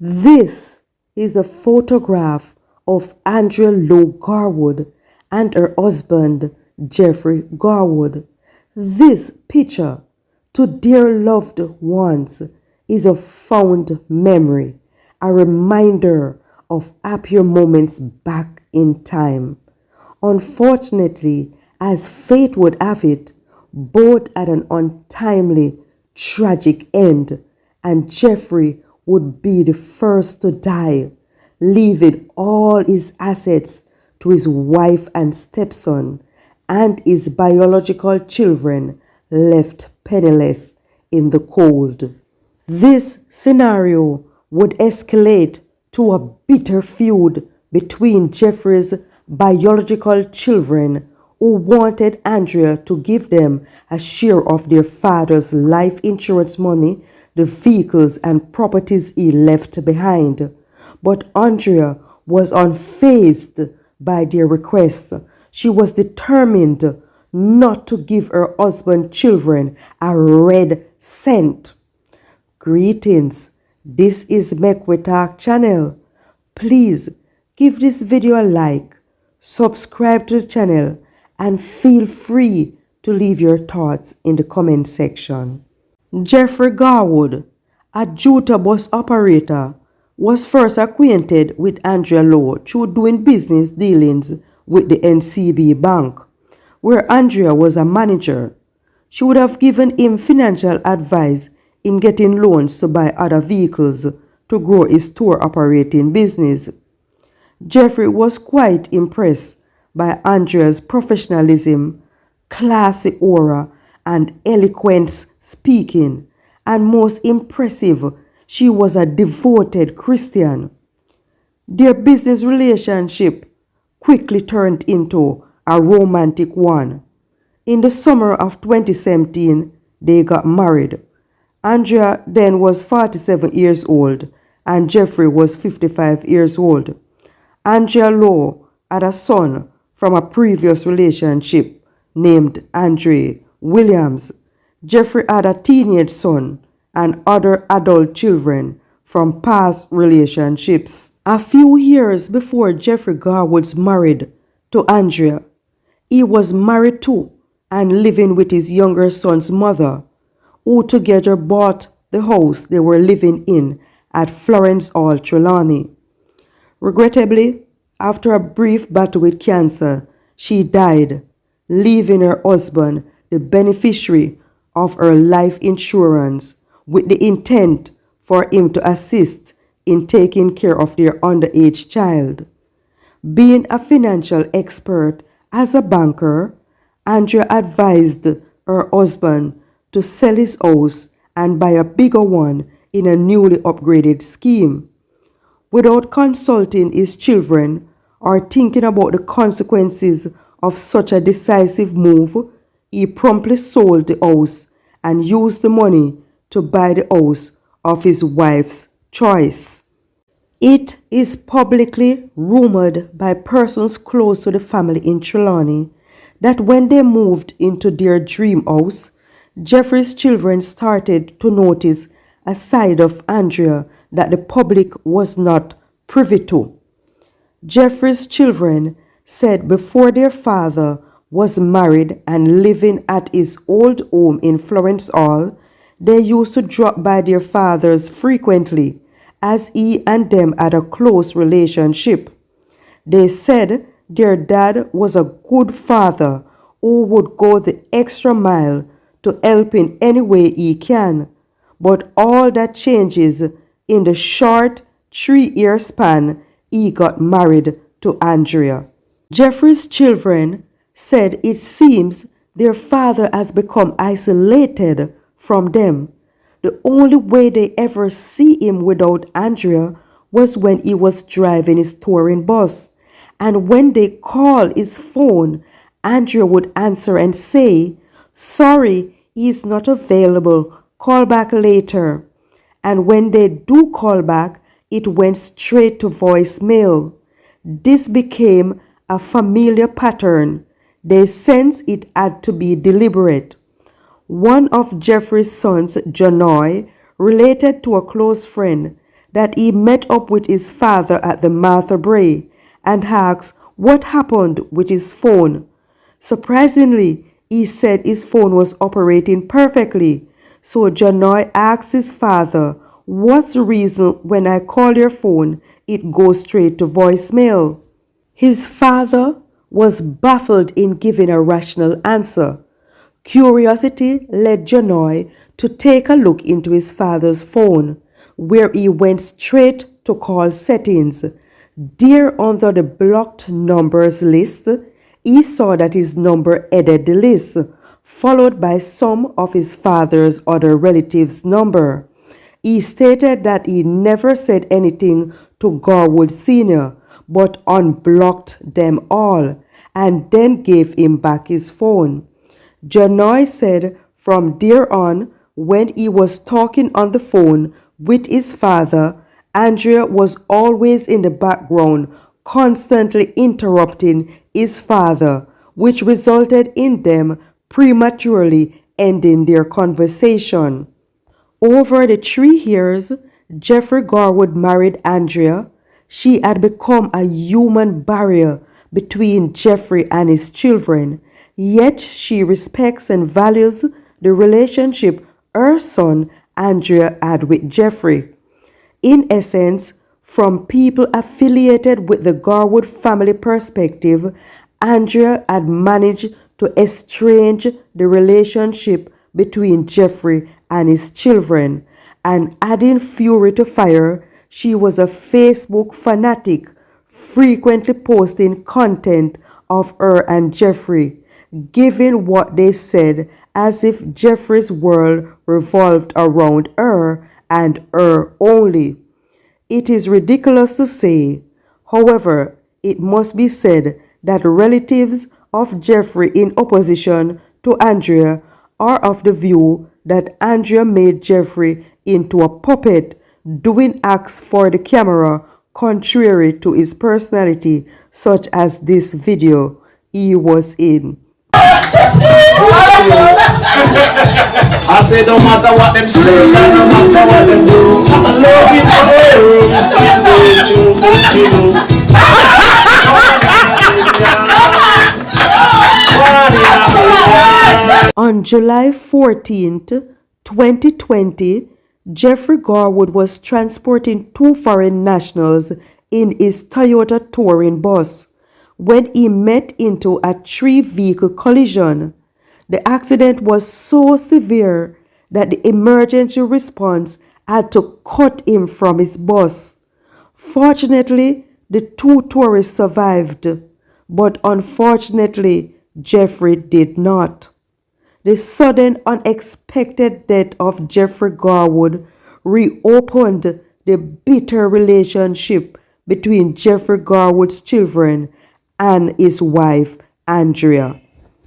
This is a photograph of Andrea Lowe Garwood and her husband Jeffrey Garwood. This picture, to dear loved ones, is a fond memory, a reminder of happier moments back in time. Unfortunately, as fate would have it, both had an untimely, tragic end, and Jeffrey would be the first to die, leaving all his assets to his wife and stepson, and his biological children left penniless in the cold. This scenario would escalate to a bitter feud between Jeffrey's biological children, who wanted Andrea to give them a share of their father's life insurance money, the vehicles and properties he left behind. But Andrea was unfazed by their request. She was determined not to give her husband children a red cent. Greetings, this is Mekwitag channel. Please give this video a like, subscribe to the channel, and feel free to leave your thoughts in the comment section. Jeffrey Garwood, a Juta bus operator, was first acquainted with Andrea Lowe through doing business dealings with the NCB Bank, where Andrea was a manager. She would have given him financial advice in getting loans to buy other vehicles to grow his tour operating business. Jeffrey was quite impressed by Andrea's professionalism, classy aura, and eloquent speaking, and most impressive, she was a devoted Christian. Their business relationship quickly turned into a romantic one. In the summer of 2017, they got married. Andrea then was 47 years old and Jeffrey was 55 years old. Andrea Lowe had a son from a previous relationship named Andre Williams. Jeffrey had a teenage son and other adult children from past relationships. A few years before Jeffrey Garwood married to Andrea, he was married to and living with his younger son's mother, who together bought the house they were living in at Florence Hall, Trelawney. Regrettably, after a brief battle with cancer, she died, leaving her husband the beneficiary of her life insurance, with the intent for him to assist in taking care of their underage child. Being a financial expert as a banker, Andrea advised her husband to sell his house and buy a bigger one in a newly upgraded scheme. Without consulting his children or thinking about the consequences of such a decisive move, he promptly sold the house and used the money to buy the house of his wife's choice. It is publicly rumored by persons close to the family in Trelawney that when they moved into their dream house, Jeffrey's children started to notice a side of Andrea that the public was not privy to. Jeffrey's children said before their father was married and living at his old home in Florence Hall, they used to drop by their fathers frequently, as he and them had a close relationship. They said their dad was a good father who would go the extra mile to help in any way he can, but all that changes in the short 3-year span he got married to Andrea. Jeffrey's children said it seems their father has become isolated from them. The only way they ever see him without Andrea was when he was driving his touring bus, and when they call his phone, Andrea would answer and say, "Sorry, he's not available, call back later." And when they do call back, it went straight to voicemail. This became a familiar pattern. They sensed it had to be deliberate. One of Jeffrey's sons, Janoy, related to a close friend that he met up with his father at the Martha Bray and asked what happened with his phone. Surprisingly, he said his phone was operating perfectly. So Janoy asked his father, "What's the reason when I call your phone, it goes straight to voicemail?" His father was baffled in giving a rational answer. Curiosity led Janoy to take a look into his father's phone, where he went straight to call settings. There under the blocked numbers list, he saw that his number headed the list, followed by some of his father's other relatives' number. He stated that he never said anything to Garwood Sr., but unblocked them all, and then gave him back his phone. Janoy said from there on, when he was talking on the phone with his father, Andrea was always in the background, constantly interrupting his father, which resulted in them prematurely ending their conversation. Over the 3 years Jeffrey Garwood married Andrea, she had become a human barrier between Jeffrey and his children, yet she respects and values the relationship her son Andrea had with Jeffrey. In essence, from people affiliated with the Garwood family perspective, Andrea had managed to estrange the relationship between Jeffrey and his children, and adding fury to fire, she was a Facebook fanatic, frequently posting content of her and Jeffrey, giving what they said as if Jeffrey's world revolved around her and her only. It is ridiculous to say, however, it must be said that relatives of Jeffrey in opposition to Andrea are of the view that Andrea made Jeffrey into a puppet, doing acts for the camera contrary to his personality, such as this video he was in. I say don't matter what them say, no matter what them do, I love you forever, still with you. On July 14th, 2020, Jeffrey Garwood was transporting 2 foreign nationals in his Toyota touring bus when he met into a 3-vehicle collision. The accident was so severe that the emergency response had to cut him from his bus. Fortunately, the 2 tourists survived, but unfortunately, Jeffrey did not. The sudden, unexpected death of Jeffrey Garwood reopened the bitter relationship between Jeffrey Garwood's children and his wife, Andrea.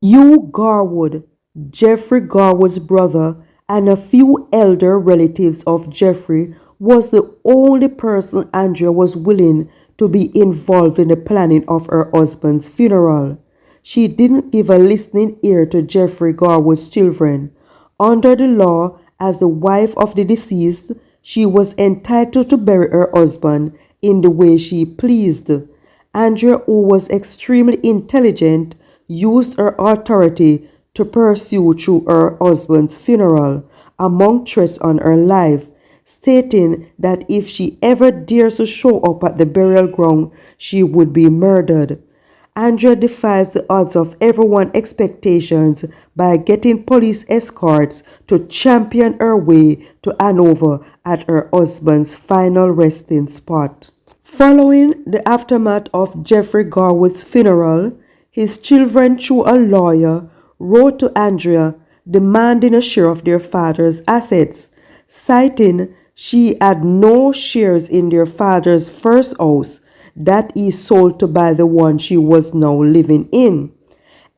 Hugh Garwood, Jeffrey Garwood's brother, and a few elder relatives of Jeffrey, was the only person Andrea was willing to be involved in the planning of her husband's funeral. She didn't give a listening ear to Jeffrey Garwood's children. Under the law, as the wife of the deceased, she was entitled to bury her husband in the way she pleased. Andrea, who was extremely intelligent, used her authority to pursue through her husband's funeral, among threats on her life, stating that if she ever dares to show up at the burial ground, she would be murdered. Andrea defies the odds of everyone's expectations by getting police escorts to champion her way to Hanover at her husband's final resting spot. Following the aftermath of Jeffrey Garwood's funeral, his children, through a lawyer, wrote to Andrea demanding a share of their father's assets, citing she had no shares in their father's first house that he sold to buy the one she was now living in,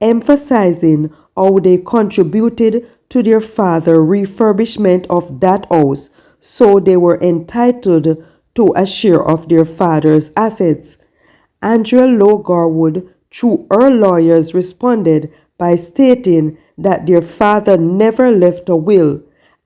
emphasizing how they contributed to their father's refurbishment of that house, so they were entitled to a share of their father's assets. Andrea Lowe Garwood, through her lawyers, responded by stating that their father never left a will,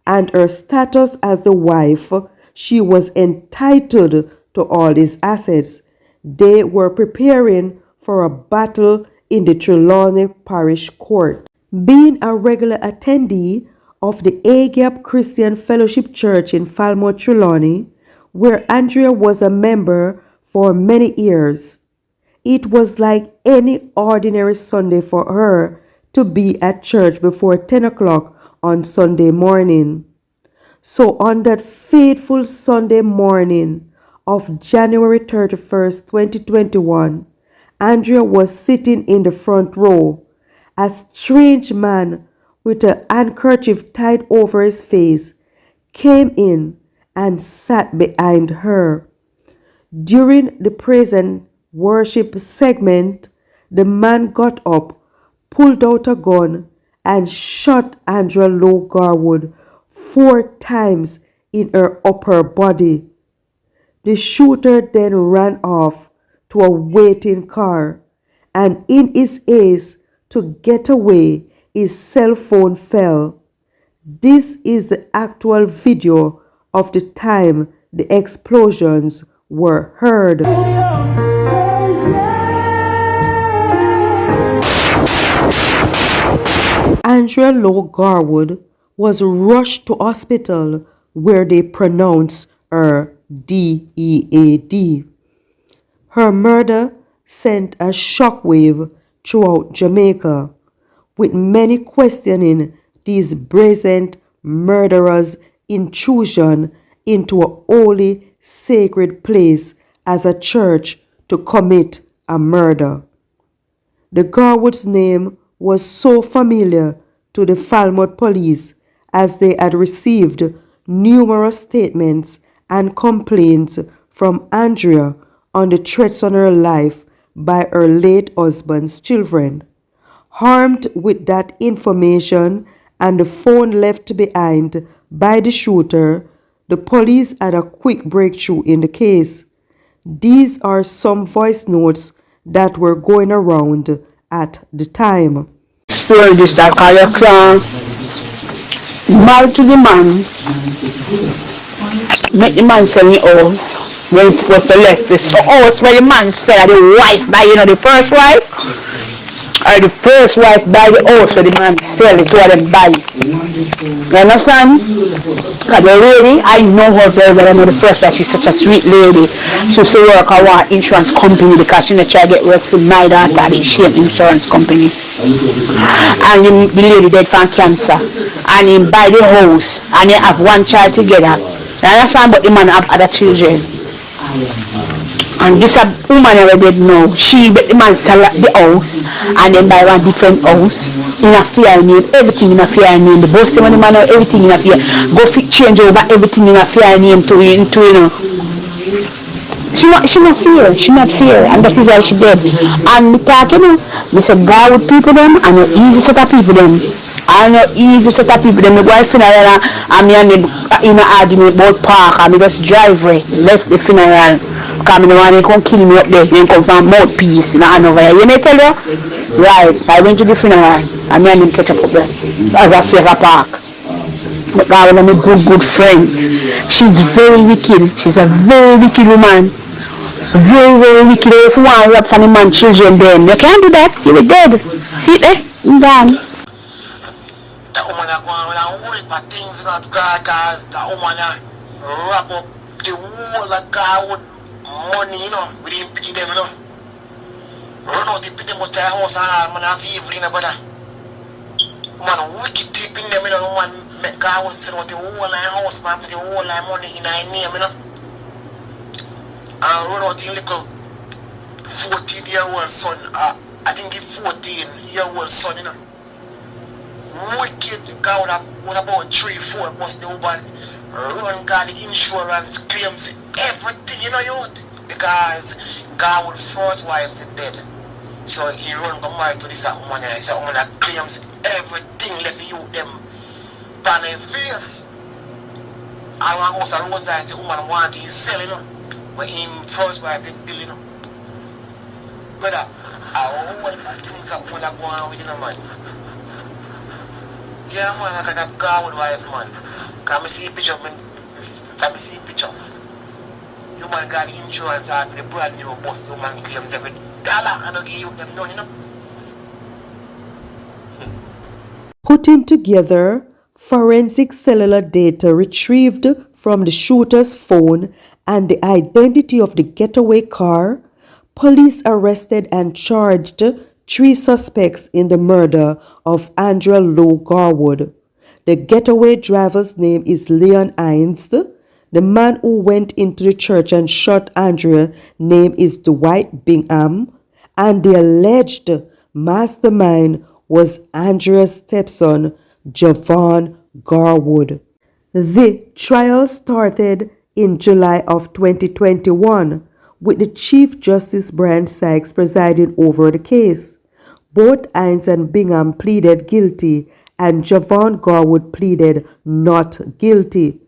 and her status as the wife she was entitled to all his assets. They were preparing for a battle in the Trelawney Parish Court. Being a regular attendee of the A-Gap Christian Fellowship Church in Falmouth, Trelawney, where Andrea was a member for many years, it was like any ordinary Sunday for her to be at church before 10 o'clock on Sunday morning. So on that fateful Sunday morning of January 31st, 2021, Andrea was sitting in the front row. A strange man with a handkerchief tied over his face came in and sat behind her. During the praise and worship segment, the man got up, pulled out a gun, and shot Andrea Lowe Garwood 4 times in her upper body. The shooter then ran off to a waiting car, and in his haste to get away, his cell phone fell. This is the actual video of the time the explosions were heard. Andrea Lowe Garwood was rushed to hospital where they pronounced her dead. Her murder sent a shockwave throughout Jamaica, with many questioning these brazen murderers' intrusion into a holy, sacred place as a church to commit a murder. The Garwood's name was so familiar to the Falmouth police as they had received numerous statements and complaints from Andrea on the threats on her life by her late husband's children. Armed with that information and the phone left behind by the shooter, the police had a quick breakthrough in the case. These are some voice notes that were going around at the time. Story this that your clan married to the man, make the man sell the house when it was left this house where the man said the wife by the first wife, or the first wife buy the house where the man sell it to them buy. You understand? Because the lady, I know her very well. I know the first wife, she's such a sweet lady. She used to work at one insurance company because she try to get work for my daughter at the same insurance company. And the lady died from cancer. And he buy the house and they have one child together. You understand? But the man have other children. And this a woman already know. She bet the man sell the house and then buy one different house in a fair name, everything in a fair name. The boss when the man have everything in a fair. Go fit change over everything in a fair name to She not fear, and that is why she dead. And me talk, me say God with people them and no easy set of people them. I know easy set of people them. Me go to funeral and me and them in an argument about park and me just drive right, left the funeral. Because I don't want to come kill me up there. They come from mouthpiece in Hanover. You may tell you? Right. I went to the funeral and me and him catch up there. As I say, a park. But God was a good friend. She's very wicked. She's a very wicked woman. Very, very wicked. If you want to rap for the man children then, you can't do that. You will dead. See there? I'm done. That woman are going with a whole heap of things not God, cause that woman wrap up the whole of God with money, we didn't pity them, Run out the pity them out their house and all, man, have evil, brother. Man, wicked deep in them, man, make God was send out the whole line house, man, put the whole line money in our name, And run out the little 14-year-old son, I think the 14-year-old son, Wicked, God would about 3-4 bust the woman, run God the insurance claims everything, youth. Because God would first wife is dead. So he run go married to this woman, and this woman that claims everything left you them on their face. And one house a Rosa, the woman want to sell, when him first wife is dead, Brother, I whole things that woman are going on with man. Yeah, man, I got a God with wife, man. Because I see a picture of me If I see a picture, you man got insurance for the brand new bus, you man claims every dollar and I give you them none, you know. Putting together forensic cellular data retrieved from the shooter's phone and the identity of the getaway car, police arrested and charged 3 suspects in the murder of Andrea Lowe Garwood. The getaway driver's name is Leon Hines. The man who went into the church and shot Andrea name is Dwight Bingham, and the alleged mastermind was Andrea's stepson, Javon Garwood. The trial started in July of 2021 with the Chief Justice Brian Sykes presiding over the case. Both Hines and Bingham pleaded guilty and Javon Garwood pleaded not guilty.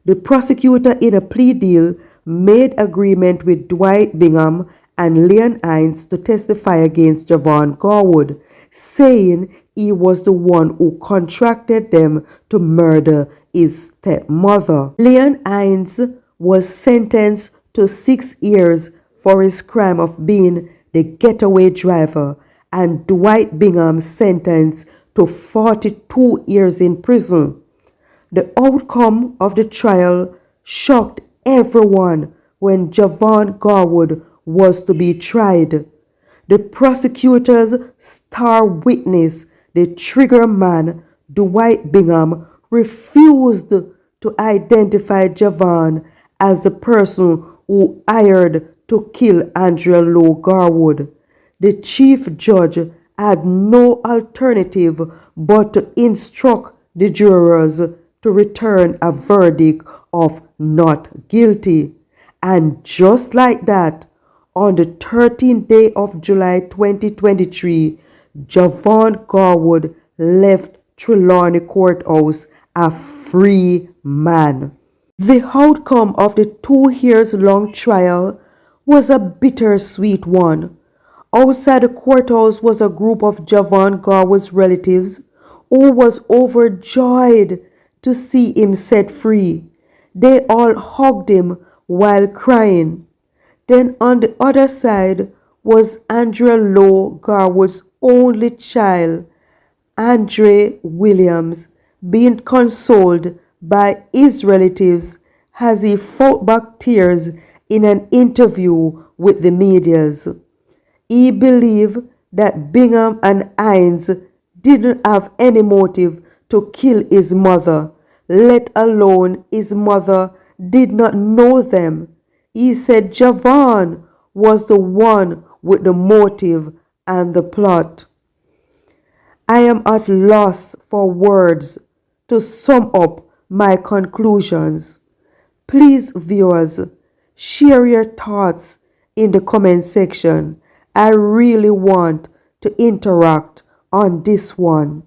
The prosecutor in a plea deal made agreement with Dwight Bingham and Leon Hines to testify against Javon Garwood, saying he was the one who contracted them to murder his stepmother. Leon Hines was sentenced to 6 years for his crime of being the getaway driver, and Dwight Bingham sentenced to 42 years in prison. The outcome of the trial shocked everyone when Javon Garwood was to be tried. The prosecutor's star witness, the trigger man, Dwight Bingham, refused to identify Javon as the person who hired to kill Andrea Lowe Garwood. The chief judge had no alternative but to instruct the jurors to return a verdict of not guilty. And just like that, on the 13th day of July 2023, Javon Garwood left Trelawney Courthouse a free man. The outcome of the 2 years long trial was a bittersweet one. Outside the courthouse was a group of Javon Garwood's relatives who was overjoyed to see him set free. They all hugged him while crying. Then on the other side was Andrea Lowe Garwood's only child, Andre Williams, being consoled by his relatives as he fought back tears in an interview with the medias. He believed that Bingham and Hines didn't have any motive to kill his mother, let alone his mother did not know them. He said Javon was the one with the motive and the plot. I am at loss for words to sum up my conclusions. Please, viewers, share your thoughts in the comment section. I really want to interact on this one.